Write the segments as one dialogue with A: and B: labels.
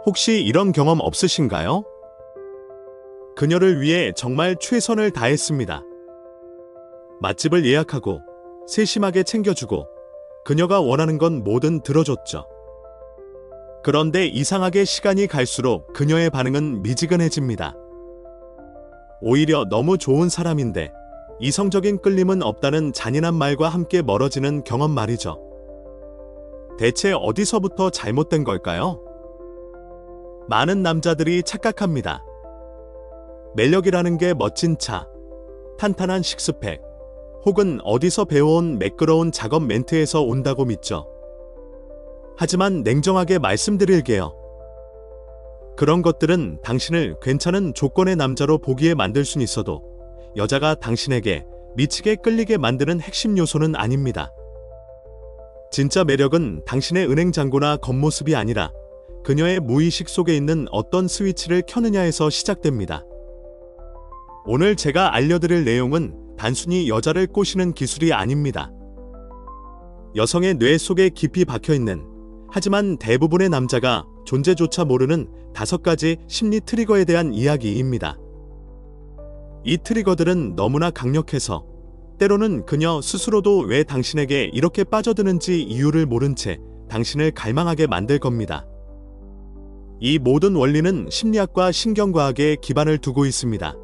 A: 혹시 이런 경험 없으신가요? 그녀를 위해 정말 최선을 다했습니다. 맛집을 예약하고 세심하게 챙겨주고 그녀가 원하는 건 뭐든 들어줬죠. 그런데 이상하게 시간이 갈수록 그녀의 반응은 미지근해집니다. 오히려 너무 좋은 사람인데 이성적인 끌림은 없다는 잔인한 말과 함께 멀어지는 경험 말이죠. 대체 어디서부터 잘못된 걸까요? 많은 남자들이 착각합니다. 매력이라는 게 멋진 차, 탄탄한 식스팩, 혹은 어디서 배워온 매끄러운 작업 멘트에서 온다고 믿죠. 하지만 냉정하게 말씀드릴게요. 그런 것들은 당신을 괜찮은 조건의 남자로 보기에 만들 순 있어도 여자가 당신에게 미치게 끌리게 만드는 핵심 요소는 아닙니다. 진짜 매력은 당신의 은행 잔고나 겉모습이 아니라 그녀의 무의식 속에 있는 어떤 스위치를 켜느냐에서 시작됩니다. 오늘 제가 알려드릴 내용은 단순히 여자를 꼬시는 기술이 아닙니다. 여성의 뇌 속에 깊이 박혀있는, 하지만 대부분의 남자가 존재조차 모르는 5가지 심리 트리거에 대한 이야기입니다. 이 트리거들은 너무나 강력해서 때로는 그녀 스스로도 왜 당신에게 이렇게 빠져드는지 이유를 모른 채 당신을 갈망하게 만들 겁니다. 이 모든 원리는 심리학과 신경과학에 기반을 두고 있습니다.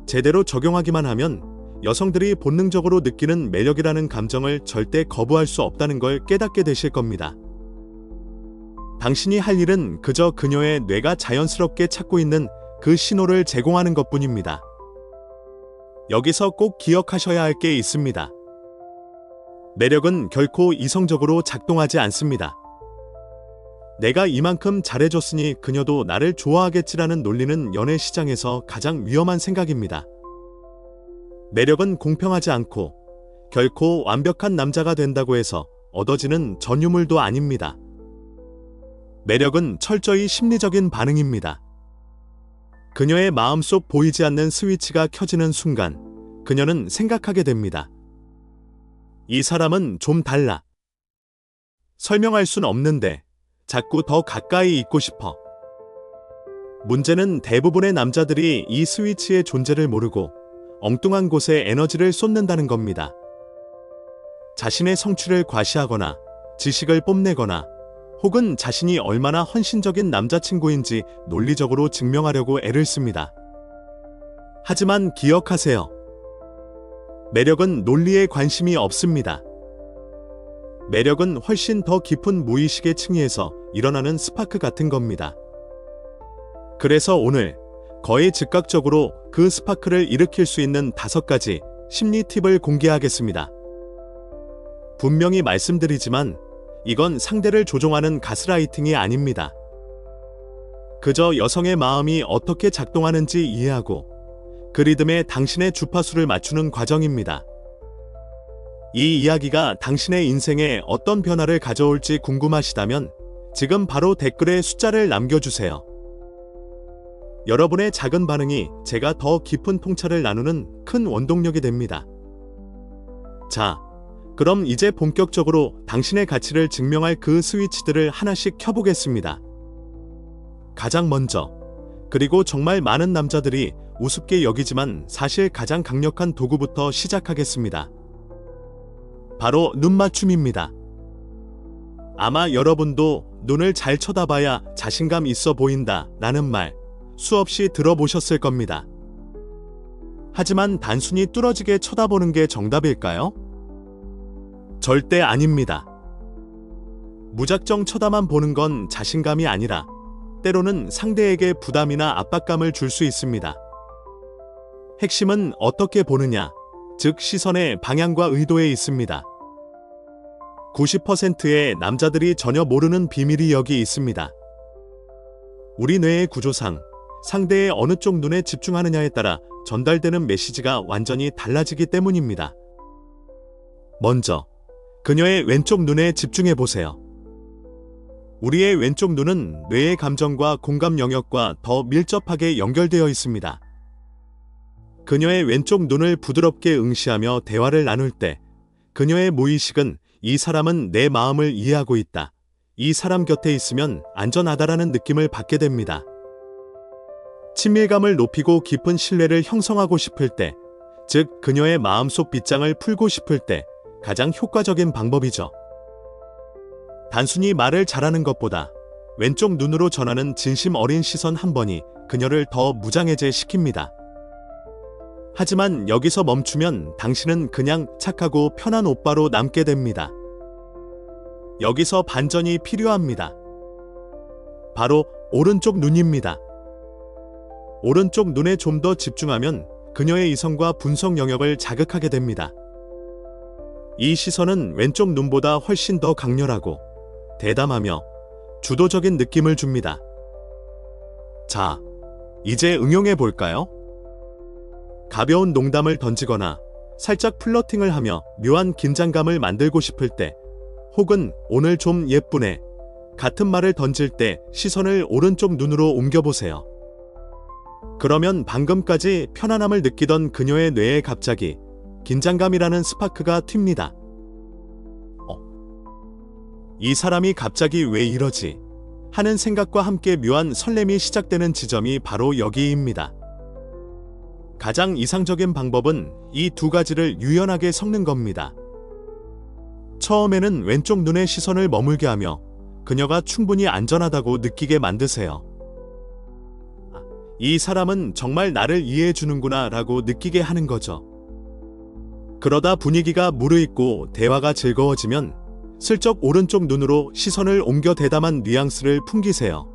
A: 제대로 적용하기만 하면 여성들이 본능적으로 느끼는 매력이라는 감정을 절대 거부할 수 없다는 걸 깨닫게 되실 겁니다. 당신이 할 일은 그저 그녀의 뇌가 자연스럽게 찾고 있는 그 신호를 제공하는 것뿐입니다. 여기서 꼭 기억하셔야 할 게 있습니다. 매력은 결코 이성적으로 작동하지 않습니다. 내가 이만큼 잘해줬으니 그녀도 나를 좋아하겠지라는 논리는 연애 시장에서 가장 위험한 생각입니다. 매력은 공평하지 않고 결코 완벽한 남자가 된다고 해서 얻어지는 전유물도 아닙니다. 매력은 철저히 심리적인 반응입니다. 그녀의 마음속 보이지 않는 스위치가 켜지는 순간 그녀는 생각하게 됩니다. 이 사람은 좀 달라. 설명할 순 없는데 자꾸 더 가까이 있고 싶어. 문제는 대부분의 남자들이 이 스위치의 존재를 모르고 엉뚱한 곳에 에너지를 쏟는다는 겁니다. 자신의 성취를 과시하거나 지식을 뽐내거나 혹은 자신이 얼마나 헌신적인 남자친구인지 논리적으로 증명하려고 애를 씁니다. 하지만 기억하세요. 매력은 논리에 관심이 없습니다. 매력은 훨씬 더 깊은 무의식의 층위에서 일어나는 스파크 같은 겁니다. 그래서 오늘 거의 즉각적으로 그 스파크를 일으킬 수 있는 5가지 심리 팁을 공개하겠습니다. 분명히 말씀드리지만 이건 상대를 조종하는 가스라이팅이 아닙니다. 그저 여성의 마음이 어떻게 작동하는지 이해하고 그 리듬에 당신의 주파수를 맞추는 과정입니다. 이 이야기가 당신의 인생에 어떤 변화를 가져올지 궁금하시다면 지금 바로 댓글에 숫자를 남겨주세요. 여러분의 작은 반응이 제가 더 깊은 통찰을 나누는 큰 원동력이 됩니다. 자, 그럼 이제 본격적으로 당신의 가치를 증명할 그 스위치들을 하나씩 켜보겠습니다. 가장 먼저, 그리고 정말 많은 남자들이 우습게 여기지만 사실 가장 강력한 도구부터 시작하겠습니다. 바로 눈맞춤입니다. 아마 여러분도 눈을 잘 쳐다봐야 자신감 있어 보인다 라는 말 수없이 들어보셨을 겁니다. 하지만 단순히 뚫어지게 쳐다보는 게 정답일까요? 절대 아닙니다. 무작정 쳐다만 보는 건 자신감이 아니라 때로는 상대에게 부담이나 압박감을 줄 수 있습니다. 핵심은 어떻게 보느냐, 즉 시선의 방향과 의도에 있습니다. 90%의 남자들이 전혀 모르는 비밀이 여기 있습니다. 우리 뇌의 구조상 상대의 어느 쪽 눈에 집중하느냐에 따라 전달되는 메시지가 완전히 달라지기 때문입니다. 먼저 그녀의 왼쪽 눈에 집중해 보세요. 우리의 왼쪽 눈은 뇌의 감정과 공감 영역과 더 밀접하게 연결되어 있습니다. 그녀의 왼쪽 눈을 부드럽게 응시하며 대화를 나눌 때 그녀의 무의식은 이 사람은 내 마음을 이해하고 있다, 이 사람 곁에 있으면 안전하다라는 느낌을 받게 됩니다. 친밀감을 높이고 깊은 신뢰를 형성하고 싶을 때, 즉 그녀의 마음속 빗장을 풀고 싶을 때 가장 효과적인 방법이죠. 단순히 말을 잘하는 것보다 왼쪽 눈으로 전하는 진심 어린 시선 한 번이 그녀를 더 무장해제 시킵니다. 하지만 여기서 멈추면 당신은 그냥 착하고 편한 오빠로 남게 됩니다. 여기서 반전이 필요합니다. 바로 오른쪽 눈입니다. 오른쪽 눈에 좀 더 집중하면 그녀의 이성과 분석 영역을 자극하게 됩니다. 이 시선은 왼쪽 눈보다 훨씬 더 강렬하고 대담하며 주도적인 느낌을 줍니다. 자, 이제 응용해 볼까요? 가벼운 농담을 던지거나 살짝 플러팅을 하며 묘한 긴장감을 만들고 싶을 때, 혹은 오늘 좀 예쁘네 같은 말을 던질 때 시선을 오른쪽 눈으로 옮겨보세요. 그러면 방금까지 편안함을 느끼던 그녀의 뇌에 갑자기 긴장감이라는 스파크가 튑니다. 이 사람이 갑자기 왜 이러지? 하는 생각과 함께 묘한 설렘이 시작되는 지점이 바로 여기입니다. 가장 이상적인 방법은 이 두 가지를 유연하게 섞는 겁니다. 처음에는 왼쪽 눈에 시선을 머물게 하며 그녀가 충분히 안전하다고 느끼게 만드세요. 이 사람은 정말 나를 이해해 주는구나 라고 느끼게 하는 거죠. 그러다 분위기가 무르익고 대화가 즐거워지면 슬쩍 오른쪽 눈으로 시선을 옮겨 대담한 뉘앙스를 풍기세요.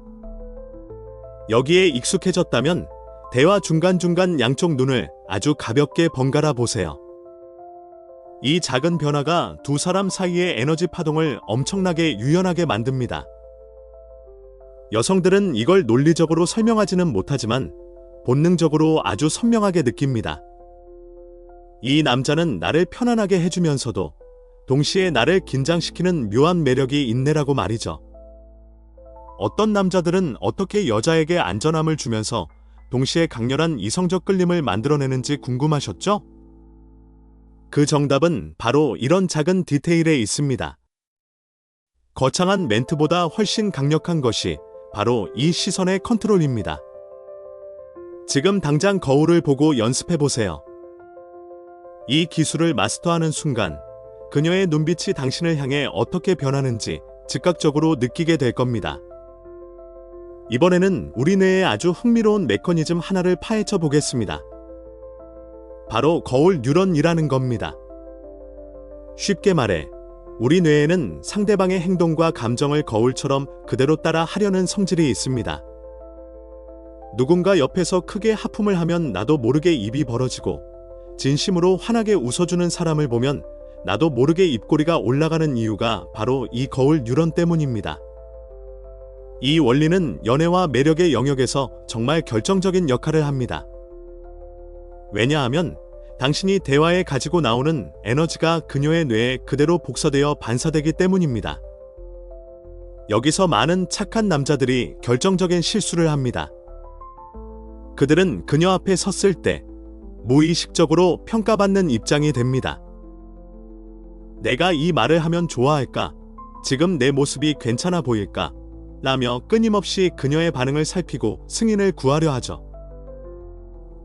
A: 여기에 익숙해졌다면 대화 중간중간 양쪽 눈을 아주 가볍게 번갈아 보세요. 이 작은 변화가 두 사람 사이의 에너지 파동을 엄청나게 유연하게 만듭니다. 여성들은 이걸 논리적으로 설명하지는 못하지만 본능적으로 아주 선명하게 느낍니다. 이 남자는 나를 편안하게 해주면서도 동시에 나를 긴장시키는 묘한 매력이 있네라고 말이죠. 어떤 남자들은 어떻게 여자에게 안전함을 주면서 동시에 강렬한 이성적 끌림을 만들어내는지 궁금하셨죠? 그 정답은 바로 이런 작은 디테일에 있습니다. 거창한 멘트보다 훨씬 강력한 것이 바로 이 시선의 컨트롤입니다. 지금 당장 거울을 보고 연습해보세요. 이 기술을 마스터하는 순간 그녀의 눈빛이 당신을 향해 어떻게 변하는지 즉각적으로 느끼게 될 겁니다. 이번에는 우리 뇌의 아주 흥미로운 메커니즘 하나를 파헤쳐 보겠습니다. 바로 거울 뉴런이라는 겁니다. 쉽게 말해 우리 뇌에는 상대방의 행동과 감정을 거울처럼 그대로 따라 하려는 성질이 있습니다. 누군가 옆에서 크게 하품을 하면 나도 모르게 입이 벌어지고, 진심으로 환하게 웃어주는 사람을 보면 나도 모르게 입꼬리가 올라가는 이유가 바로 이 거울 뉴런 때문입니다. 이 원리는 연애와 매력의 영역에서 정말 결정적인 역할을 합니다. 왜냐하면 당신이 대화에 가지고 나오는 에너지가 그녀의 뇌에 그대로 복사되어 반사되기 때문입니다. 여기서 많은 착한 남자들이 결정적인 실수를 합니다. 그들은 그녀 앞에 섰을 때 무의식적으로 평가받는 입장이 됩니다. 내가 이 말을 하면 좋아할까? 지금 내 모습이 괜찮아 보일까? 라며 끊임없이 그녀의 반응을 살피고 승인을 구하려 하죠.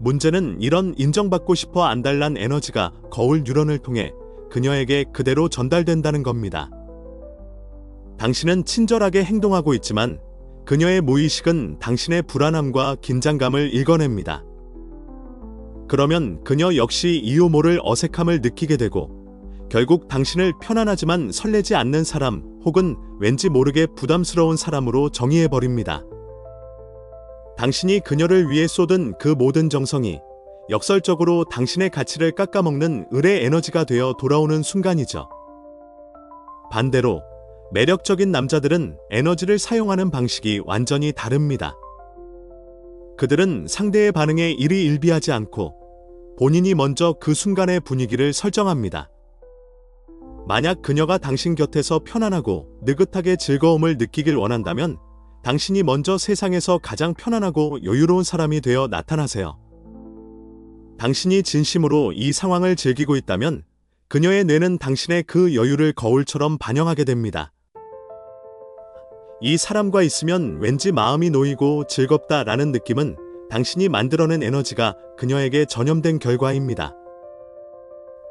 A: 문제는 이런 인정받고 싶어 안달난 에너지가 거울 뉴런을 통해 그녀에게 그대로 전달된다는 겁니다. 당신은 친절하게 행동하고 있지만 그녀의 무의식은 당신의 불안함과 긴장감을 읽어냅니다. 그러면 그녀 역시 이유 모를 어색함을 느끼게 되고 결국 당신을 편안하지만 설레지 않는 사람 혹은 왠지 모르게 부담스러운 사람으로 정의해버립니다. 당신이 그녀를 위해 쏟은 그 모든 정성이 역설적으로 당신의 가치를 깎아먹는 을의 에너지가 되어 돌아오는 순간이죠. 반대로 매력적인 남자들은 에너지를 사용하는 방식이 완전히 다릅니다. 그들은 상대의 반응에 일희일비하지 않고 본인이 먼저 그 순간의 분위기를 설정합니다. 만약 그녀가 당신 곁에서 편안하고 느긋하게 즐거움을 느끼길 원한다면 당신이 먼저 세상에서 가장 편안하고 여유로운 사람이 되어 나타나세요. 당신이 진심으로 이 상황을 즐기고 있다면 그녀의 뇌는 당신의 그 여유를 거울처럼 반영하게 됩니다. 이 사람과 있으면 왠지 마음이 놓이고 즐겁다라는 느낌은 당신이 만들어낸 에너지가 그녀에게 전염된 결과입니다.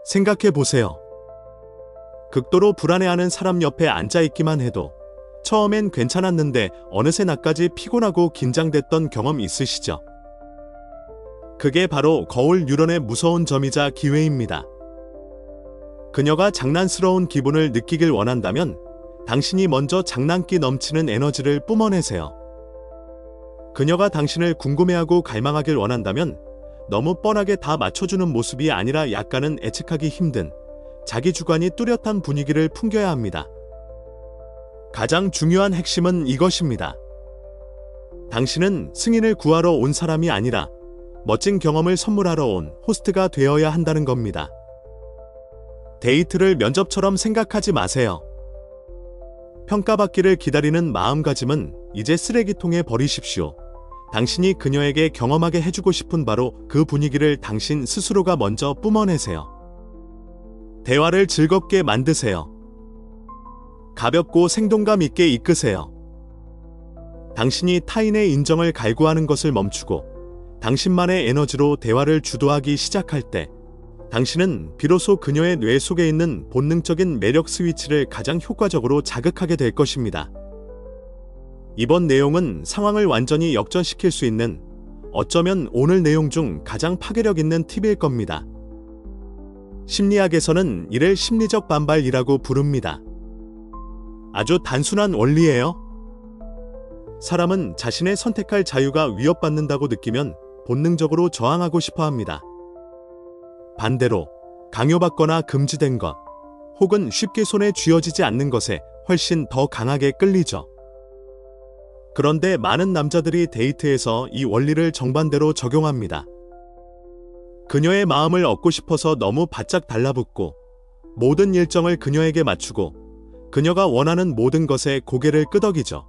A: 생각해 보세요. 극도로 불안해하는 사람 옆에 앉아있기만 해도 처음엔 괜찮았는데 어느새 나까지 피곤하고 긴장됐던 경험 있으시죠? 그게 바로 거울 유런의 무서운 점이자 기회입니다. 그녀가 장난스러운 기분을 느끼길 원한다면 당신이 먼저 장난기 넘치는 에너지를 뿜어내세요. 그녀가 당신을 궁금해하고 갈망하길 원한다면 너무 뻔하게 다 맞춰주는 모습이 아니라 약간은 예측하기 힘든 자기 주관이 뚜렷한 분위기를 풍겨야 합니다. 가장 중요한 핵심은 이것입니다. 당신은 승인을 구하러 온 사람이 아니라 멋진 경험을 선물하러 온 호스트가 되어야 한다는 겁니다. 데이트를 면접처럼 생각하지 마세요. 평가받기를 기다리는 마음가짐은 이제 쓰레기통에 버리십시오. 당신이 그녀에게 경험하게 해주고 싶은 바로 그 분위기를 당신 스스로가 먼저 뿜어내세요. 대화를 즐겁게 만드세요. 가볍고 생동감 있게 이끄세요. 당신이 타인의 인정을 갈구하는 것을 멈추고 당신만의 에너지로 대화를 주도하기 시작할 때 당신은 비로소 그녀의 뇌 속에 있는 본능적인 매력 스위치를 가장 효과적으로 자극하게 될 것입니다. 이번 내용은 상황을 완전히 역전시킬 수 있는 어쩌면 오늘 내용 중 가장 파괴력 있는 팁일 겁니다. 심리학에서는 이를 심리적 반발이라고 부릅니다. 아주 단순한 원리예요. 사람은 자신의 선택할 자유가 위협받는다고 느끼면 본능적으로 저항하고 싶어 합니다. 반대로 강요받거나 금지된 것, 혹은 쉽게 손에 쥐어지지 않는 것에 훨씬 더 강하게 끌리죠. 그런데 많은 남자들이 데이트에서 이 원리를 정반대로 적용합니다. 그녀의 마음을 얻고 싶어서 너무 바짝 달라붙고 모든 일정을 그녀에게 맞추고 그녀가 원하는 모든 것에 고개를 끄덕이죠.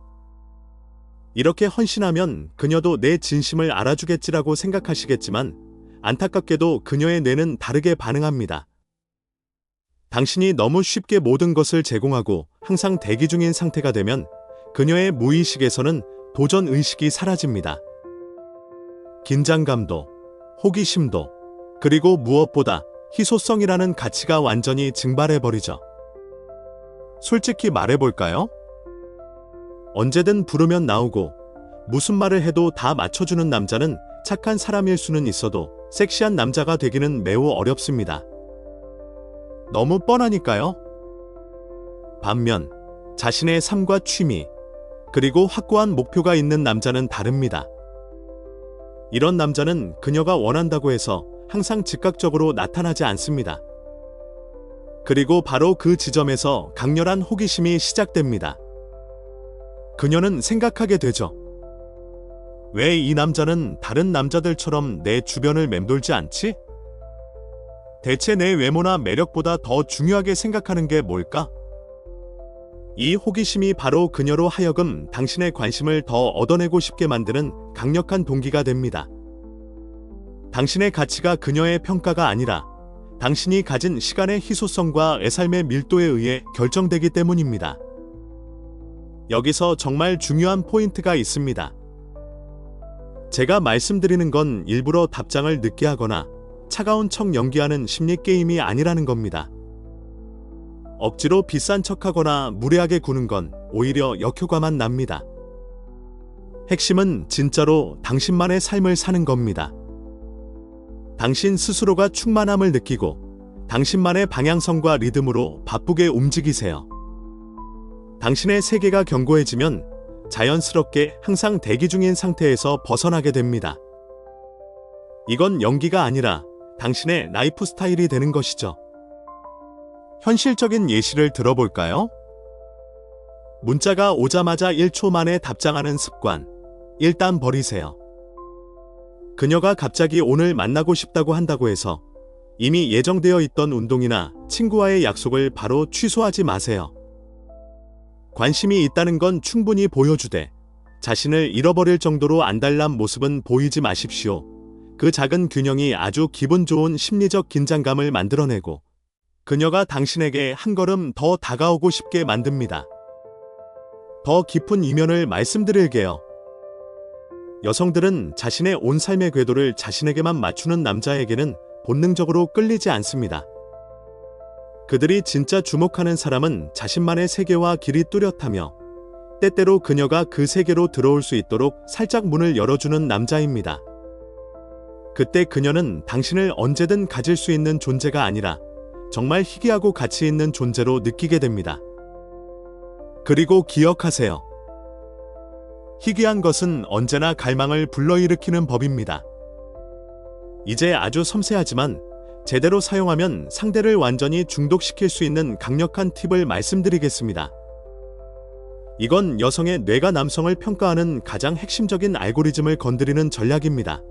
A: 이렇게 헌신하면 그녀도 내 진심을 알아주겠지라고 생각하시겠지만 안타깝게도 그녀의 뇌는 다르게 반응합니다. 당신이 너무 쉽게 모든 것을 제공하고 항상 대기 중인 상태가 되면 그녀의 무의식에서는 도전 의식이 사라집니다. 긴장감도, 호기심도, 그리고 무엇보다 희소성이라는 가치가 완전히 증발해버리죠. 솔직히 말해볼까요? 언제든 부르면 나오고 무슨 말을 해도 다 맞춰주는 남자는 착한 사람일 수는 있어도 섹시한 남자가 되기는 매우 어렵습니다. 너무 뻔하니까요. 반면 자신의 삶과 취미, 그리고 확고한 목표가 있는 남자는 다릅니다. 이런 남자는 그녀가 원한다고 해서 항상 즉각적으로 나타나지 않습니다. 그리고 바로 그 지점에서 강렬한 호기심이 시작됩니다. 그녀는 생각하게 되죠. 왜 이 남자는 다른 남자들처럼 내 주변을 맴돌지 않지? 대체 내 외모나 매력보다 더 중요하게 생각하는 게 뭘까? 이 호기심이 바로 그녀로 하여금 당신의 관심을 더 얻어내고 싶게 만드는 강력한 동기가 됩니다. 당신의 가치가 그녀의 평가가 아니라 당신이 가진 시간의 희소성과 애살의 밀도에 의해 결정되기 때문입니다. 여기서 정말 중요한 포인트가 있습니다. 제가 말씀드리는 건 일부러 답장을 늦게 하거나 차가운 척 연기하는 심리 게임이 아니라는 겁니다. 억지로 비싼 척하거나 무례하게 구는 건 오히려 역효과만 납니다. 핵심은 진짜로 당신만의 삶을 사는 겁니다. 당신 스스로가 충만함을 느끼고 당신만의 방향성과 리듬으로 바쁘게 움직이세요. 당신의 세계가 견고해지면 자연스럽게 항상 대기 중인 상태에서 벗어나게 됩니다. 이건 연기가 아니라 당신의 라이프 스타일이 되는 것이죠. 현실적인 예시를 들어볼까요? 문자가 오자마자 1초 만에 답장하는 습관, 일단 버리세요. 그녀가 갑자기 오늘 만나고 싶다고 한다고 해서 이미 예정되어 있던 운동이나 친구와의 약속을 바로 취소하지 마세요. 관심이 있다는 건 충분히 보여주되 자신을 잃어버릴 정도로 안달난 모습은 보이지 마십시오. 그 작은 균형이 아주 기분 좋은 심리적 긴장감을 만들어내고 그녀가 당신에게 한 걸음 더 다가오고 싶게 만듭니다. 더 깊은 이면을 말씀드릴게요. 여성들은 자신의 온 삶의 궤도를 자신에게만 맞추는 남자에게는 본능적으로 끌리지 않습니다. 그들이 진짜 주목하는 사람은 자신만의 세계와 길이 뚜렷하며 때때로 그녀가 그 세계로 들어올 수 있도록 살짝 문을 열어주는 남자입니다. 그때 그녀는 당신을 언제든 가질 수 있는 존재가 아니라 정말 희귀하고 가치 있는 존재로 느끼게 됩니다. 그리고 기억하세요. 희귀한 것은 언제나 갈망을 불러일으키는 법입니다. 이제 아주 섬세하지만 제대로 사용하면 상대를 완전히 중독시킬 수 있는 강력한 팁을 말씀드리겠습니다. 이건 여성의 뇌가 남성을 평가하는 가장 핵심적인 알고리즘을 건드리는 전략입니다.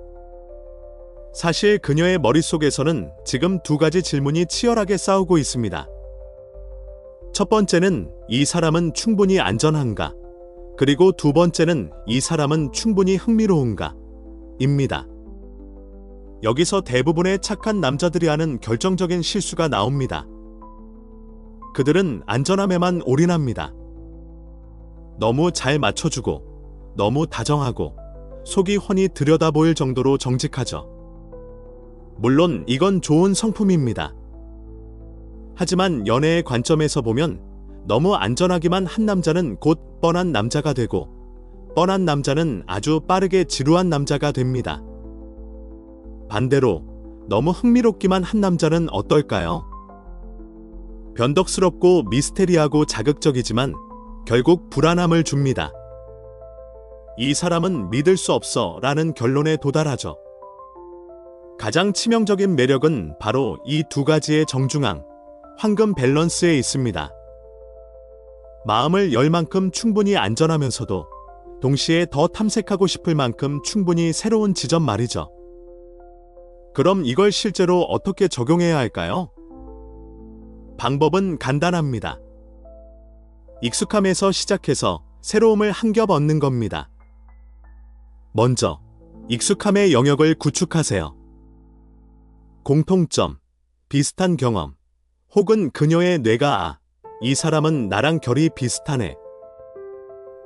A: 사실 그녀의 머릿속에서는 지금 두 가지 질문이 치열하게 싸우고 있습니다. 첫 번째는 이 사람은 충분히 안전한가? 그리고 두 번째는 이 사람은 충분히 흥미로운가? 입니다. 여기서 대부분의 착한 남자들이 하는 결정적인 실수가 나옵니다. 그들은 안전함에만 올인합니다. 너무 잘 맞춰주고, 너무 다정하고, 속이 훤히 들여다보일 정도로 정직하죠. 물론 이건 좋은 성품입니다. 하지만 연애의 관점에서 보면 너무 안전하기만 한 남자는 곧 뻔한 남자가 되고, 뻔한 남자는 아주 빠르게 지루한 남자가 됩니다. 반대로 너무 흥미롭기만 한 남자는 어떨까요? 변덕스럽고 미스테리하고 자극적이지만 결국 불안함을 줍니다. 이 사람은 믿을 수 없어 라는 결론에 도달하죠. 가장 치명적인 매력은 바로 이 두 가지의 정중앙, 황금 밸런스에 있습니다. 마음을 열 만큼 충분히 안전하면서도 동시에 더 탐색하고 싶을 만큼 충분히 새로운 지점 말이죠. 그럼 이걸 실제로 어떻게 적용해야 할까요? 방법은 간단합니다. 익숙함에서 시작해서 새로움을 한 겹 얻는 겁니다. 먼저, 익숙함의 영역을 구축하세요. 공통점, 비슷한 경험, 혹은 그녀의 뇌가 이 사람은 나랑 결이 비슷하네.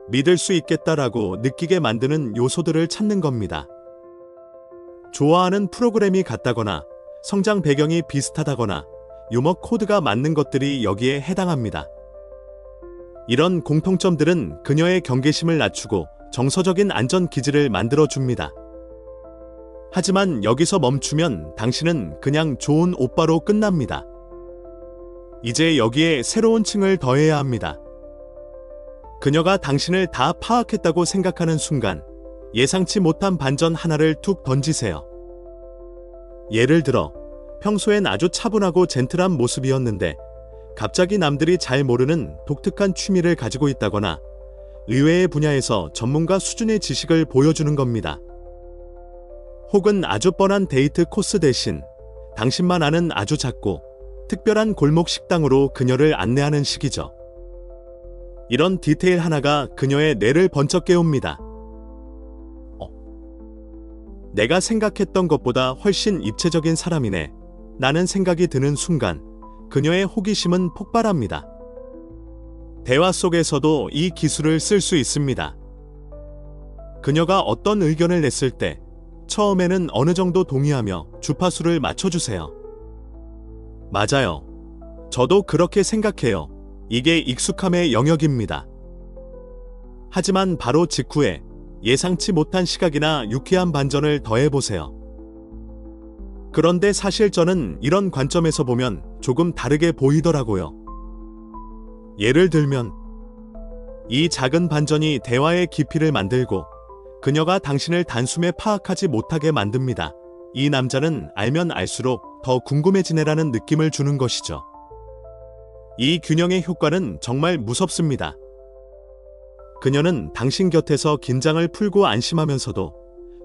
A: 믿을 수 있겠다라고 느끼게 만드는 요소들을 찾는 겁니다. 좋아하는 프로그램이 같다거나, 성장 배경이 비슷하다거나, 유머 코드가 맞는 것들이 여기에 해당합니다. 이런 공통점들은 그녀의 경계심을 낮추고 정서적인 안전 기지를 만들어줍니다. 하지만 여기서 멈추면 당신은 그냥 좋은 오빠로 끝납니다. 이제 여기에 새로운 층을 더해야 합니다. 그녀가 당신을 다 파악했다고 생각하는 순간 예상치 못한 반전 하나를 툭 던지세요. 예를 들어 평소엔 아주 차분하고 젠틀한 모습이었는데 갑자기 남들이 잘 모르는 독특한 취미를 가지고 있다거나 의외의 분야에서 전문가 수준의 지식을 보여주는 겁니다. 혹은 아주 뻔한 데이트 코스 대신 당신만 아는 아주 작고 특별한 골목 식당으로 그녀를 안내하는 식이죠. 이런 디테일 하나가 그녀의 뇌를 번쩍 깨웁니다. 내가 생각했던 것보다 훨씬 입체적인 사람이네. 라는 생각이 드는 순간 그녀의 호기심은 폭발합니다. 대화 속에서도 이 기술을 쓸 수 있습니다. 그녀가 어떤 의견을 냈을 때 처음에는 어느 정도 동의하며 주파수를 맞춰주세요. 맞아요. 저도 그렇게 생각해요. 이게 익숙함의 영역입니다. 하지만 바로 직후에 예상치 못한 시각이나 유쾌한 반전을 더해보세요. 그런데 사실 저는 이런 관점에서 보면 조금 다르게 보이더라고요. 예를 들면 이 작은 반전이 대화의 깊이를 만들고 그녀가 당신을 단숨에 파악하지 못하게 만듭니다. 이 남자는 알면 알수록 더 궁금해지네라는 느낌을 주는 것이죠. 이 균형의 효과는 정말 무섭습니다. 그녀는 당신 곁에서 긴장을 풀고 안심하면서도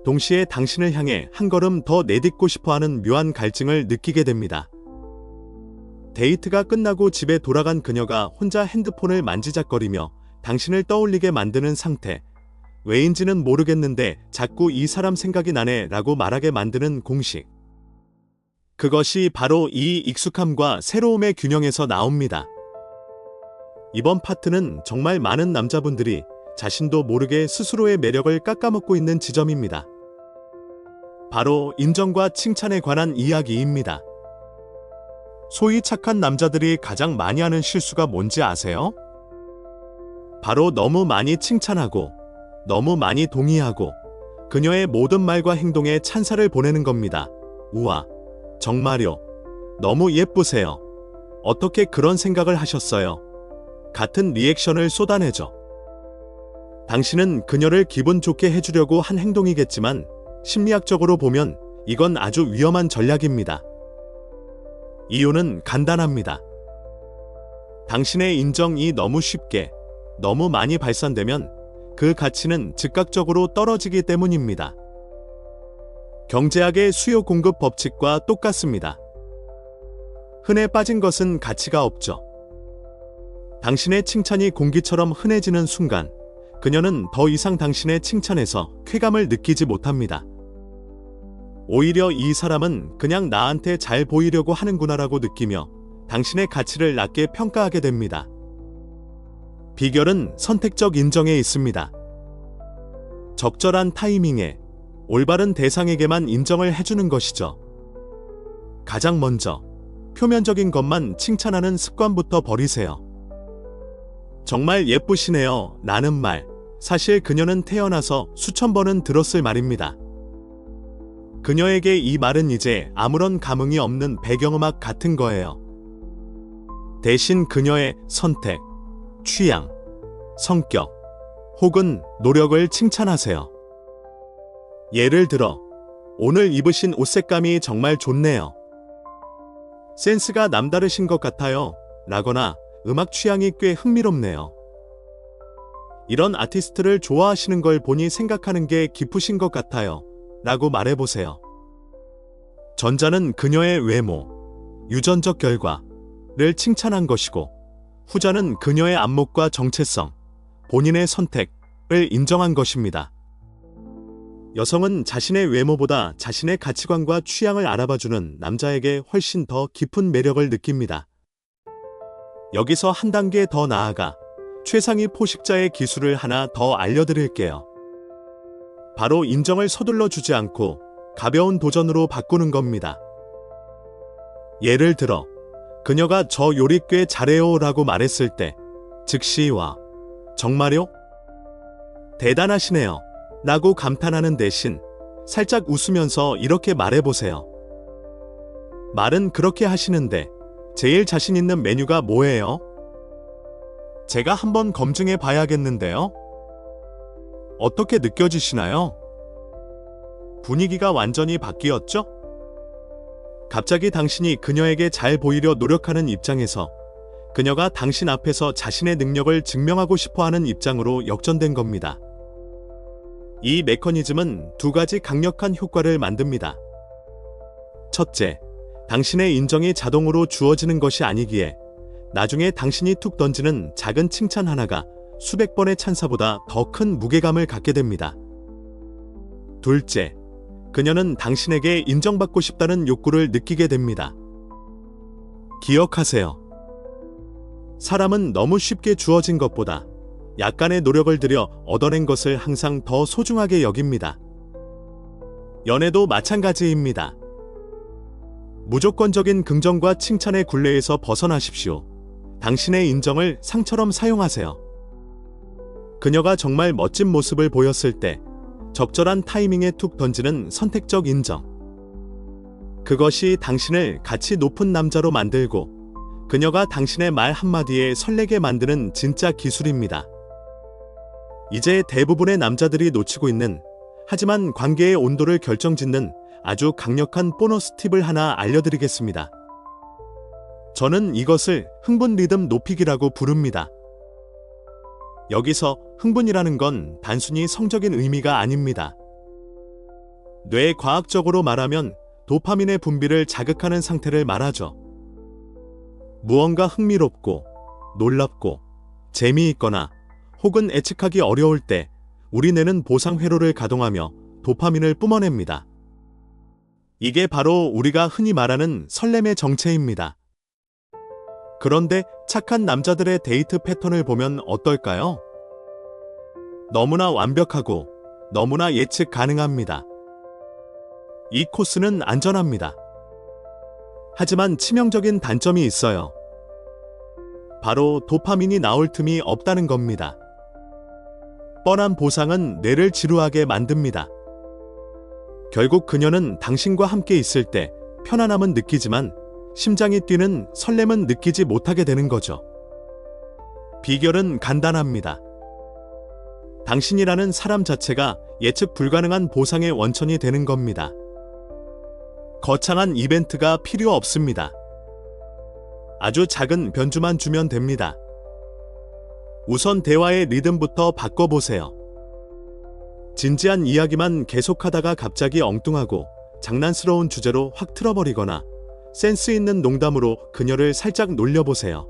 A: 동시에 당신을 향해 한 걸음 더 내딛고 싶어하는 묘한 갈증을 느끼게 됩니다. 데이트가 끝나고 집에 돌아간 그녀가 혼자 핸드폰을 만지작거리며 당신을 떠올리게 만드는 상태. 왜인지는 모르겠는데 자꾸 이 사람 생각이 나네 라고 말하게 만드는 공식. 그것이 바로 이 익숙함과 새로움의 균형에서 나옵니다. 이번 파트는 정말 많은 남자분들이 자신도 모르게 스스로의 매력을 깎아먹고 있는 지점입니다. 바로 인정과 칭찬에 관한 이야기입니다. 소위 착한 남자들이 가장 많이 하는 실수가 뭔지 아세요? 바로 너무 많이 칭찬하고 너무 많이 동의하고 그녀의 모든 말과 행동에 찬사를 보내는 겁니다. 우와, 정말요? 너무 예쁘세요. 어떻게 그런 생각을 하셨어요? 같은 리액션을 쏟아내죠. 당신은 그녀를 기분 좋게 해주려고 한 행동이겠지만 심리학적으로 보면 이건 아주 위험한 전략입니다. 이유는 간단합니다. 당신의 인정이 너무 쉽게, 너무 많이 발산되면 그 가치는 즉각적으로 떨어지기 때문입니다. 경제학의 수요 공급 법칙과 똑같습니다. 흔해 빠진 것은 가치가 없죠. 당신의 칭찬이 공기처럼 흔해지는 순간 그녀는 더 이상 당신의 칭찬에서 쾌감을 느끼지 못합니다. 오히려 이 사람은 그냥 나한테 잘 보이려고 하는구나라고 느끼며 당신의 가치를 낮게 평가하게 됩니다. 비결은 선택적 인정에 있습니다. 적절한 타이밍에 올바른 대상에게만 인정을 해주는 것이죠. 가장 먼저 표면적인 것만 칭찬하는 습관부터 버리세요. 정말 예쁘시네요 라는 말, 사실 그녀는 태어나서 수천 번은 들었을 말입니다. 그녀에게 이 말은 이제 아무런 감흥이 없는 배경음악 같은 거예요. 대신 그녀의 선택, 취향, 성격, 혹은 노력을 칭찬하세요. 예를 들어, 오늘 입으신 옷 색감이 정말 좋네요. 센스가 남다르신 것 같아요. 라거나 음악 취향이 꽤 흥미롭네요. 이런 아티스트를 좋아하시는 걸 보니 생각하는 게 깊으신 것 같아요. 라고 말해보세요. 전자는 그녀의 외모, 유전적 결과를 칭찬한 것이고, 후자는 그녀의 안목과 정체성, 본인의 선택을 인정한 것입니다. 여성은 자신의 외모보다 자신의 가치관과 취향을 알아봐주는 남자에게 훨씬 더 깊은 매력을 느낍니다. 여기서 한 단계 더 나아가 최상위 포식자의 기술을 하나 더 알려드릴게요. 바로 인정을 서둘러 주지 않고 가벼운 도전으로 바꾸는 겁니다. 예를 들어, 그녀가 저 요리 꽤 잘해요 라고 말했을 때 즉시 와, 정말요? 대단하시네요 라고 감탄하는 대신 살짝 웃으면서 이렇게 말해보세요. 말은 그렇게 하시는데 제일 자신 있는 메뉴가 뭐예요? 제가 한번 검증해 봐야겠는데요. 어떻게 느껴지시나요? 분위기가 완전히 바뀌었죠? 갑자기 당신이 그녀에게 잘 보이려 노력하는 입장에서 그녀가 당신 앞에서 자신의 능력을 증명하고 싶어하는 입장으로 역전된 겁니다. 이 메커니즘은 두 가지 강력한 효과를 만듭니다. 첫째, 당신의 인정이 자동으로 주어지는 것이 아니기에 나중에 당신이 툭 던지는 작은 칭찬 하나가 수백 번의 찬사보다 더 큰 무게감을 갖게 됩니다. 둘째, 그녀는 당신에게 인정받고 싶다는 욕구를 느끼게 됩니다. 기억하세요. 사람은 너무 쉽게 주어진 것보다 약간의 노력을 들여 얻어낸 것을 항상 더 소중하게 여깁니다. 연애도 마찬가지입니다. 무조건적인 긍정과 칭찬의 굴레에서 벗어나십시오. 당신의 인정을 상처럼 사용하세요. 그녀가 정말 멋진 모습을 보였을 때 적절한 타이밍에 툭 던지는 선택적 인정. 그것이 당신을 가치 높은 남자로 만들고 그녀가 당신의 말 한마디에 설레게 만드는 진짜 기술입니다. 이제 대부분의 남자들이 놓치고 있는, 하지만 관계의 온도를 결정짓는 아주 강력한 보너스 팁을 하나 알려드리겠습니다. 저는 이것을 흥분 리듬 높이기라고 부릅니다. 여기서 흥분이라는 건 단순히 성적인 의미가 아닙니다. 뇌과학적으로 말하면 도파민의 분비를 자극하는 상태를 말하죠. 무언가 흥미롭고, 놀랍고, 재미있거나 혹은 예측하기 어려울 때 우리 뇌는 보상 회로를 가동하며 도파민을 뿜어냅니다. 이게 바로 우리가 흔히 말하는 설렘의 정체입니다. 그런데 착한 남자들의 데이트 패턴을 보면 어떨까요? 너무나 완벽하고 너무나 예측 가능합니다. 이 코스는 안전합니다. 하지만 치명적인 단점이 있어요. 바로 도파민이 나올 틈이 없다는 겁니다. 뻔한 보상은 뇌를 지루하게 만듭니다. 결국 그녀는 당신과 함께 있을 때 편안함은 느끼지만 심장이 뛰는 설렘은 느끼지 못하게 되는 거죠. 비결은 간단합니다. 당신이라는 사람 자체가 예측 불가능한 보상의 원천이 되는 겁니다. 거창한 이벤트가 필요 없습니다. 아주 작은 변주만 주면 됩니다. 우선 대화의 리듬부터 바꿔보세요. 진지한 이야기만 계속하다가 갑자기 엉뚱하고 장난스러운 주제로 확 틀어버리거나 센스 있는 농담으로 그녀를 살짝 놀려보세요.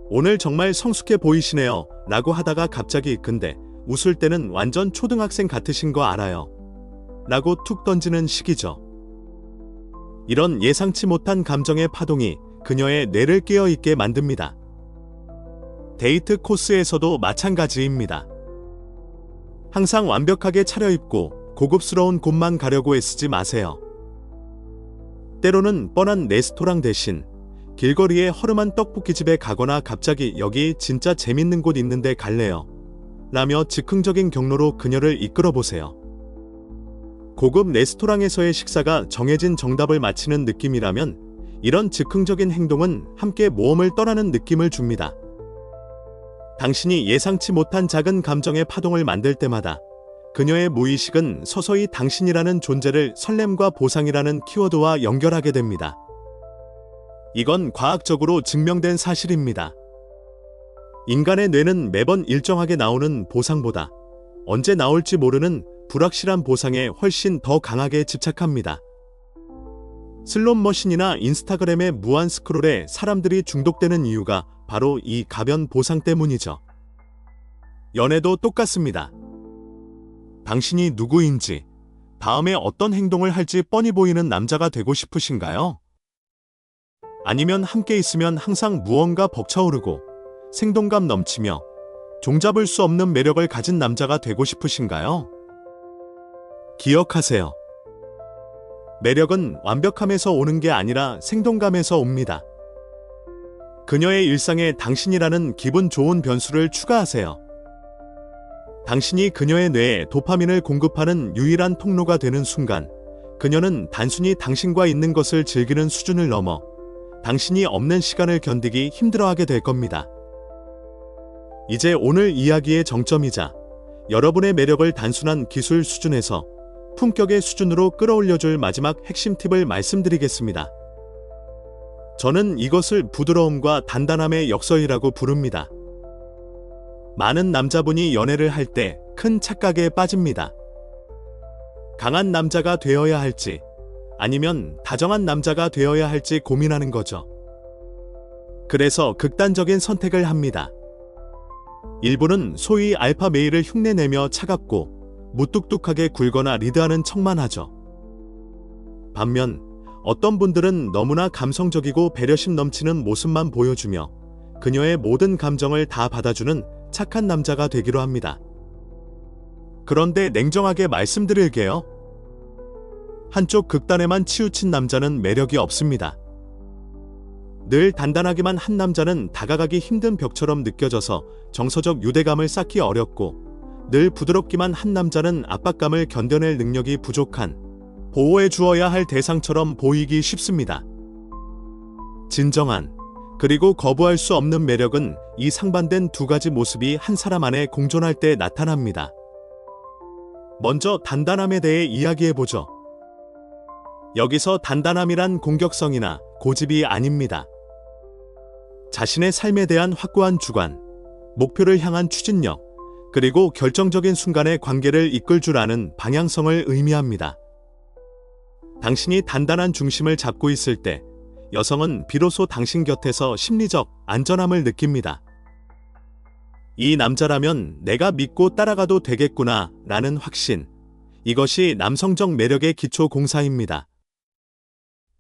A: 오늘 정말 성숙해 보이시네요 라고 하다가 갑자기 근데 웃을 때는 완전 초등학생 같으신 거 알아요 라고 툭 던지는 식이죠. 이런 예상치 못한 감정의 파동이 그녀의 뇌를 깨어있게 만듭니다. 데이트 코스에서도 마찬가지입니다. 항상 완벽하게 차려입고 고급스러운 곳만 가려고 애쓰지 마세요. 때로는 뻔한 레스토랑 대신 길거리에 허름한 떡볶이집에 가거나 갑자기 여기 진짜 재밌는 곳 있는데 갈래요? 라며 즉흥적인 경로로 그녀를 이끌어보세요. 고급 레스토랑에서의 식사가 정해진 정답을 맞히는 느낌이라면 이런 즉흥적인 행동은 함께 모험을 떠나는 느낌을 줍니다. 당신이 예상치 못한 작은 감정의 파동을 만들 때마다 그녀의 무의식은 서서히 당신이라는 존재를 설렘과 보상이라는 키워드와 연결하게 됩니다. 이건 과학적으로 증명된 사실입니다. 인간의 뇌는 매번 일정하게 나오는 보상보다 언제 나올지 모르는 불확실한 보상에 훨씬 더 강하게 집착합니다. 슬롯머신이나 인스타그램의 무한 스크롤에 사람들이 중독되는 이유가 바로 이 가변 보상 때문이죠. 연애도 똑같습니다. 당신이 누구인지, 다음에 어떤 행동을 할지 뻔히 보이는 남자가 되고 싶으신가요? 아니면 함께 있으면 항상 무언가 벅차오르고 생동감 넘치며 종잡을 수 없는 매력을 가진 남자가 되고 싶으신가요? 기억하세요. 매력은 완벽함에서 오는 게 아니라 생동감에서 옵니다. 그녀의 일상에 당신이라는 기분 좋은 변수를 추가하세요. 당신이 그녀의 뇌에 도파민을 공급하는 유일한 통로가 되는 순간, 그녀는 단순히 당신과 있는 것을 즐기는 수준을 넘어 당신이 없는 시간을 견디기 힘들어하게 될 겁니다. 이제 오늘 이야기의 정점이자 여러분의 매력을 단순한 기술 수준에서 품격의 수준으로 끌어올려줄 마지막 핵심 팁을 말씀드리겠습니다. 저는 이것을 부드러움과 단단함의 역설이라고 부릅니다. 많은 남자분이 연애를 할 때 큰 착각에 빠집니다. 강한 남자가 되어야 할지 아니면 다정한 남자가 되어야 할지 고민하는 거죠. 그래서 극단적인 선택을 합니다. 일부는 소위 알파 메일을 흉내내며 차갑고 무뚝뚝하게 굴거나 리드하는 척만 하죠. 반면 어떤 분들은 너무나 감성적이고 배려심 넘치는 모습만 보여주며 그녀의 모든 감정을 다 받아주는 착한 남자가 되기로 합니다. 그런데 냉정하게 말씀드릴게요. 한쪽 극단에만 치우친 남자는 매력이 없습니다. 늘 단단하기만 한 남자는 다가가기 힘든 벽처럼 느껴져서 정서적 유대감을 쌓기 어렵고, 늘 부드럽기만 한 남자는 압박감을 견뎌낼 능력이 부족한 보호해 주어야 할 대상처럼 보이기 쉽습니다. 진정한, 그리고 거부할 수 없는 매력은 이 상반된 두 가지 모습이 한 사람 안에 공존할 때 나타납니다. 먼저 단단함에 대해 이야기해보죠. 여기서 단단함이란 공격성이나 고집이 아닙니다. 자신의 삶에 대한 확고한 주관, 목표를 향한 추진력, 그리고 결정적인 순간의 관계를 이끌 줄 아는 방향성을 의미합니다. 당신이 단단한 중심을 잡고 있을 때 여성은 비로소 당신 곁에서 심리적 안전함을 느낍니다. 이 남자라면 내가 믿고 따라가도 되겠구나 라는 확신, 이것이 남성적 매력의 기초 공사입니다.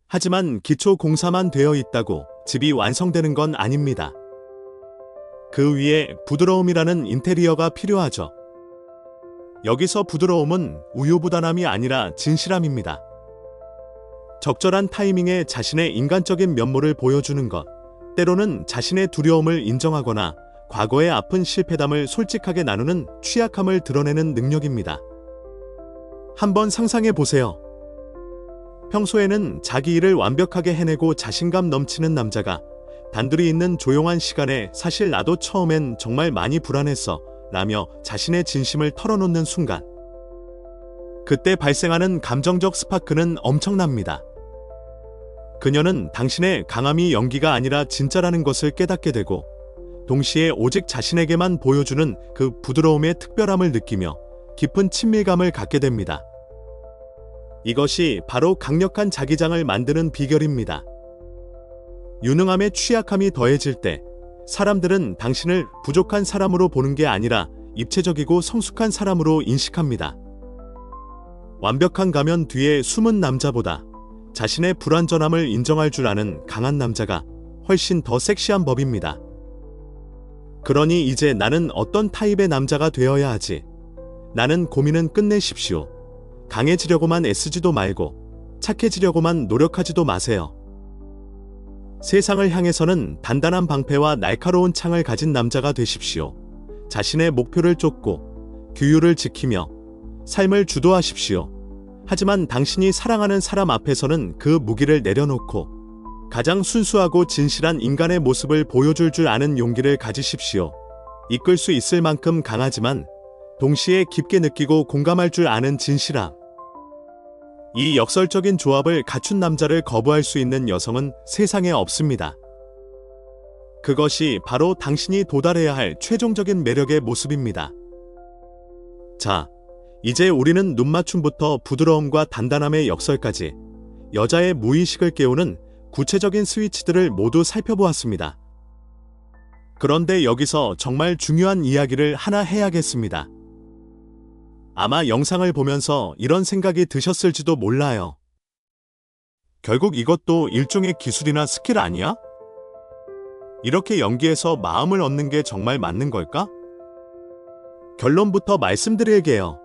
A: 하지만 기초 공사만 되어 있다고 집이 완성되는 건 아닙니다. 그 위에 부드러움이라는 인테리어가 필요하죠. 여기서 부드러움은 우유부단함이 아니라 진실함입니다. 적절한 타이밍에 자신의 인간적인 면모를 보여주는 것, 때로는 자신의 두려움을 인정하거나 과거의 아픈 실패담을 솔직하게 나누는 취약함을 드러내는 능력입니다. 한번 상상해 보세요. 평소에는 자기 일을 완벽하게 해내고 자신감 넘치는 남자가 단둘이 있는 조용한 시간에 사실 나도 처음엔 정말 많이 불안했어 라며 자신의 진심을 털어놓는 순간, 그때 발생하는 감정적 스파크는 엄청납니다. 그녀는 당신의 강함이 연기가 아니라 진짜라는 것을 깨닫게 되고, 동시에 오직 자신에게만 보여주는 그 부드러움의 특별함을 느끼며 깊은 친밀감을 갖게 됩니다. 이것이 바로 강력한 자기장을 만드는 비결입니다. 유능함에 취약함이 더해질 때 사람들은 당신을 부족한 사람으로 보는 게 아니라 입체적이고 성숙한 사람으로 인식합니다. 완벽한 가면 뒤에 숨은 남자보다 자신의 불완전함을 인정할 줄 아는 강한 남자가 훨씬 더 섹시한 법입니다. 그러니 이제 나는 어떤 타입의 남자가 되어야 하지? 나는 고민은 끝내십시오. 강해지려고만 애쓰지도 말고 착해지려고만 노력하지도 마세요. 세상을 향해서는 단단한 방패와 날카로운 창을 가진 남자가 되십시오. 자신의 목표를 쫓고 규율을 지키며 삶을 주도하십시오. 하지만 당신이 사랑하는 사람 앞에서는 그 무기를 내려놓고 가장 순수하고 진실한 인간의 모습을 보여줄 줄 아는 용기를 가지십시오. 이끌 수 있을 만큼 강하지만 동시에 깊게 느끼고 공감할 줄 아는 진실함. 이 역설적인 조합을 갖춘 남자를 거부할 수 있는 여성은 세상에 없습니다. 그것이 바로 당신이 도달해야 할 최종적인 매력의 모습입니다. 자, 이제 우리는 눈맞춤부터 부드러움과 단단함의 역설까지 여자의 무의식을 깨우는 구체적인 스위치들을 모두 살펴보았습니다. 그런데 여기서 정말 중요한 이야기를 하나 해야겠습니다. 아마 영상을 보면서 이런 생각이 드셨을지도 몰라요. 결국 이것도 일종의 기술이나 스킬 아니야? 이렇게 연기해서 마음을 얻는 게 정말 맞는 걸까? 결론부터 말씀드릴게요.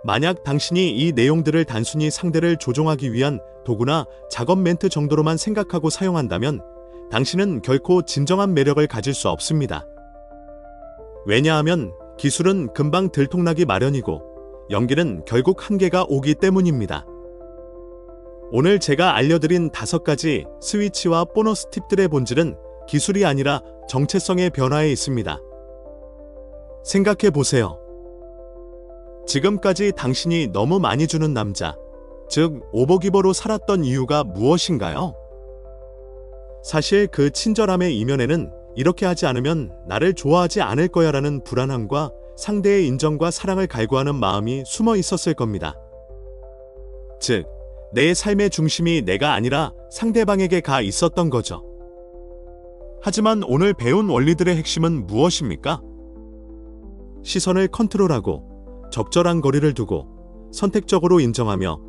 A: 만약 당신이 이 내용들을 단순히 상대를 조종하기 위한 도구나 작업 멘트 정도로만 생각하고 사용한다면 당신은 결코 진정한 매력을 가질 수 없습니다. 왜냐하면 기술은 금방 들통나기 마련이고 연기는 결국 한계가 오기 때문입니다. 오늘 제가 알려드린 5가지 스위치와 보너스 팁들의 본질은 기술이 아니라 정체성의 변화에 있습니다. 생각해 보세요. 지금까지 당신이 너무 많이 주는 남자, 즉 오버기버로 살았던 이유가 무엇인가요? 사실 그 친절함의 이면에는 이렇게 하지 않으면 나를 좋아하지 않을 거야 라는 불안함과 상대의 인정과 사랑을 갈구하는 마음이 숨어 있었을 겁니다. 즉, 내 삶의 중심이 내가 아니라 상대방에게 가 있었던 거죠. 하지만 오늘 배운 원리들의 핵심은 무엇입니까? 시선을 컨트롤하고 적절한 거리를 두고 선택적으로 인정하며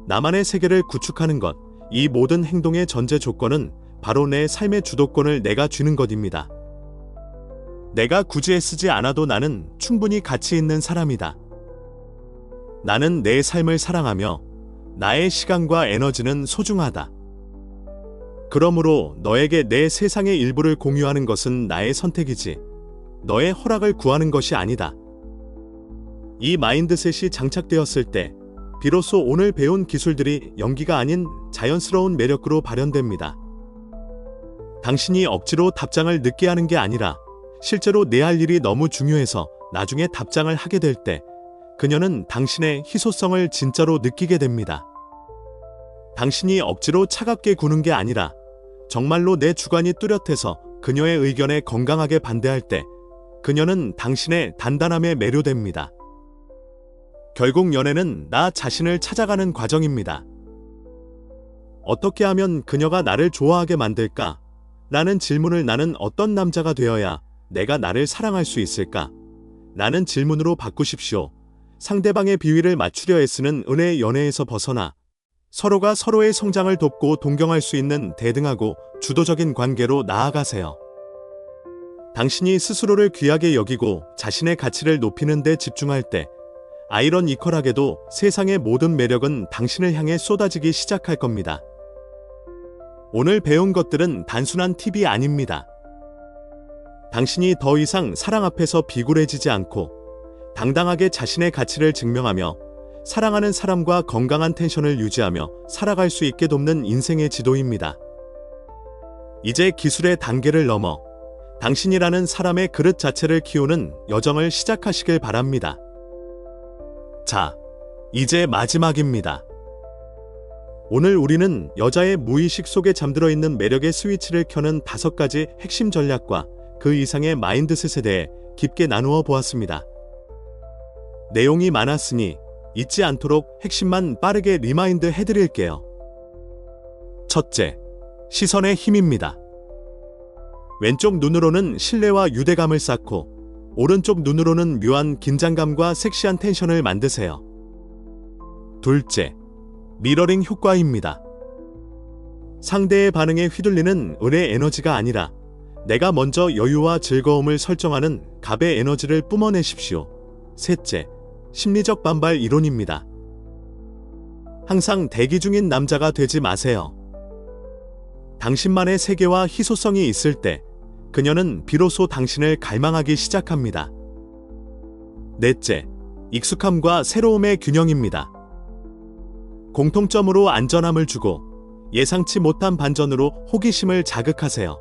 A: 나만의 세계를 구축하는 것, 이 모든 행동의 전제 조건은 바로 내 삶의 주도권을 내가 쥐는 것입니다. 내가 굳이 애쓰지 않아도 나는 충분히 가치 있는 사람이다. 나는 내 삶을 사랑하며 나의 시간과 에너지는 소중하다. 그러므로 너에게 내 세상의 일부를 공유하는 것은 나의 선택이지 너의 허락을 구하는 것이 아니다. 이 마인드셋이 장착되었을 때 비로소 오늘 배운 기술들이 연기가 아닌 자연스러운 매력으로 발현됩니다. 당신이 억지로 답장을 늦게 하는 게 아니라 실제로 내 할 일이 너무 중요해서 나중에 답장을 하게 될 때 그녀는 당신의 희소성을 진짜로 느끼게 됩니다. 당신이 억지로 차갑게 구는 게 아니라 정말로 내 주관이 뚜렷해서 그녀의 의견에 건강하게 반대할 때 그녀는 당신의 단단함에 매료됩니다. 결국 연애는 나 자신을 찾아가는 과정입니다. 어떻게 하면 그녀가 나를 좋아하게 만들까? 라는 질문을 나는 어떤 남자가 되어야 내가 나를 사랑할 수 있을까? 라는 질문으로 바꾸십시오. 상대방의 비위를 맞추려 애쓰는 은혜의 연애에서 벗어나 서로가 서로의 성장을 돕고 동경할 수 있는 대등하고 주도적인 관계로 나아가세요. 당신이 스스로를 귀하게 여기고 자신의 가치를 높이는 데 집중할 때 아이러니컬하게도 세상의 모든 매력은 당신을 향해 쏟아지기 시작할 겁니다. 오늘 배운 것들은 단순한 팁이 아닙니다. 당신이 더 이상 사랑 앞에서 비굴해지지 않고 당당하게 자신의 가치를 증명하며 사랑하는 사람과 건강한 텐션을 유지하며 살아갈 수 있게 돕는 인생의 지도입니다. 이제 기술의 단계를 넘어 당신이라는 사람의 그릇 자체를 키우는 여정을 시작하시길 바랍니다. 자, 이제 마지막입니다. 오늘 우리는 여자의 무의식 속에 잠들어 있는 매력의 스위치를 켜는 5가지 핵심 전략과 그 이상의 마인드셋에 대해 깊게 나누어 보았습니다. 내용이 많았으니 잊지 않도록 핵심만 빠르게 리마인드 해드릴게요. 첫째, 시선의 힘입니다. 왼쪽 눈으로는 신뢰와 유대감을 쌓고 오른쪽 눈으로는 묘한 긴장감과 섹시한 텐션을 만드세요. 둘째, 미러링 효과입니다. 상대의 반응에 휘둘리는 을의 에너지가 아니라 내가 먼저 여유와 즐거움을 설정하는 갑의 에너지를 뿜어내십시오. 셋째, 심리적 반발 이론입니다. 항상 대기 중인 남자가 되지 마세요. 당신만의 세계와 희소성이 있을 때 그녀는 비로소 당신을 갈망하기 시작합니다. 넷째, 익숙함과 새로움의 균형입니다. 공통점으로 안전함을 주고 예상치 못한 반전으로 호기심을 자극하세요.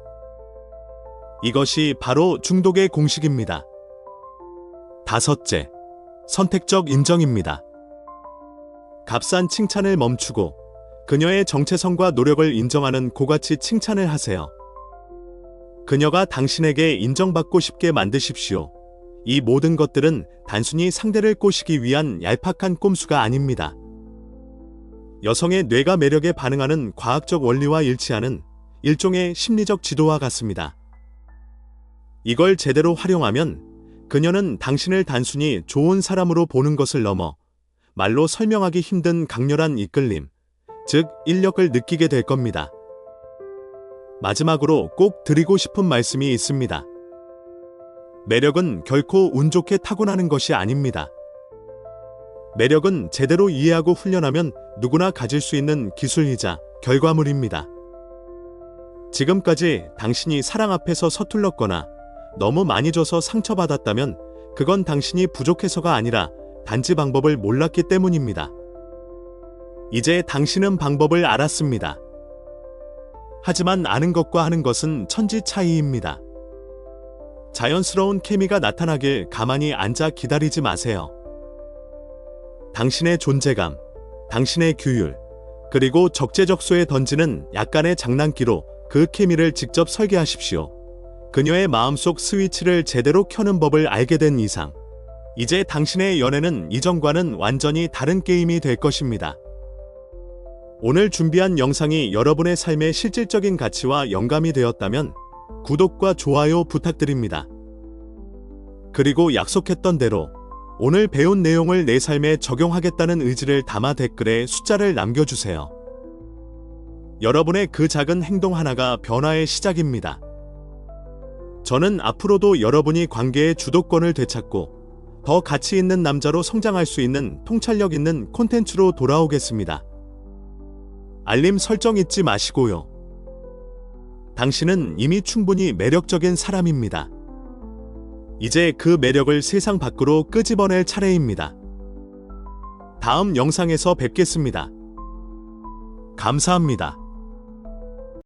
A: 이것이 바로 중독의 공식입니다. 다섯째, 선택적 인정입니다. 값싼 칭찬을 멈추고 그녀의 정체성과 노력을 인정하는 고가치 칭찬을 하세요. 그녀가 당신에게 인정받고 싶게 만드십시오. 이 모든 것들은 단순히 상대를 꼬시기 위한 얄팍한 꼼수가 아닙니다. 여성의 뇌가 매력에 반응하는 과학적 원리와 일치하는 일종의 심리적 지도와 같습니다. 이걸 제대로 활용하면 그녀는 당신을 단순히 좋은 사람으로 보는 것을 넘어 말로 설명하기 힘든 강렬한 이끌림, 즉 인력을 느끼게 될 겁니다. 마지막으로 꼭 드리고 싶은 말씀이 있습니다. 매력은 결코 운 좋게 타고나는 것이 아닙니다. 매력은 제대로 이해하고 훈련하면 누구나 가질 수 있는 기술이자 결과물입니다. 지금까지 당신이 사랑 앞에서 서툴렀거나 너무 많이 줘서 상처받았다면 그건 당신이 부족해서가 아니라 단지 방법을 몰랐기 때문입니다. 이제 당신은 방법을 알았습니다. 하지만 아는 것과 하는 것은 천지 차이입니다. 자연스러운 케미가 나타나길 가만히 앉아 기다리지 마세요. 당신의 존재감, 당신의 규율, 그리고 적재적소에 던지는 약간의 장난기로 그 케미를 직접 설계하십시오. 그녀의 마음속 스위치를 제대로 켜는 법을 알게 된 이상, 이제 당신의 연애는 이전과는 완전히 다른 게임이 될 것입니다. 오늘 준비한 영상이 여러분의 삶의 실질적인 가치와 영감이 되었다면 구독과 좋아요 부탁드립니다. 그리고 약속했던 대로 오늘 배운 내용을 내 삶에 적용하겠다는 의지를 담아 댓글에 숫자를 남겨주세요. 여러분의 그 작은 행동 하나가 변화의 시작입니다. 저는 앞으로도 여러분이 관계의 주도권을 되찾고 더 가치 있는 남자로 성장할 수 있는 통찰력 있는 콘텐츠로 돌아오겠습니다. 알림 설정 잊지 마시고요. 당신은 이미 충분히 매력적인 사람입니다. 이제 그 매력을 세상 밖으로 끄집어낼 차례입니다. 다음 영상에서 뵙겠습니다. 감사합니다.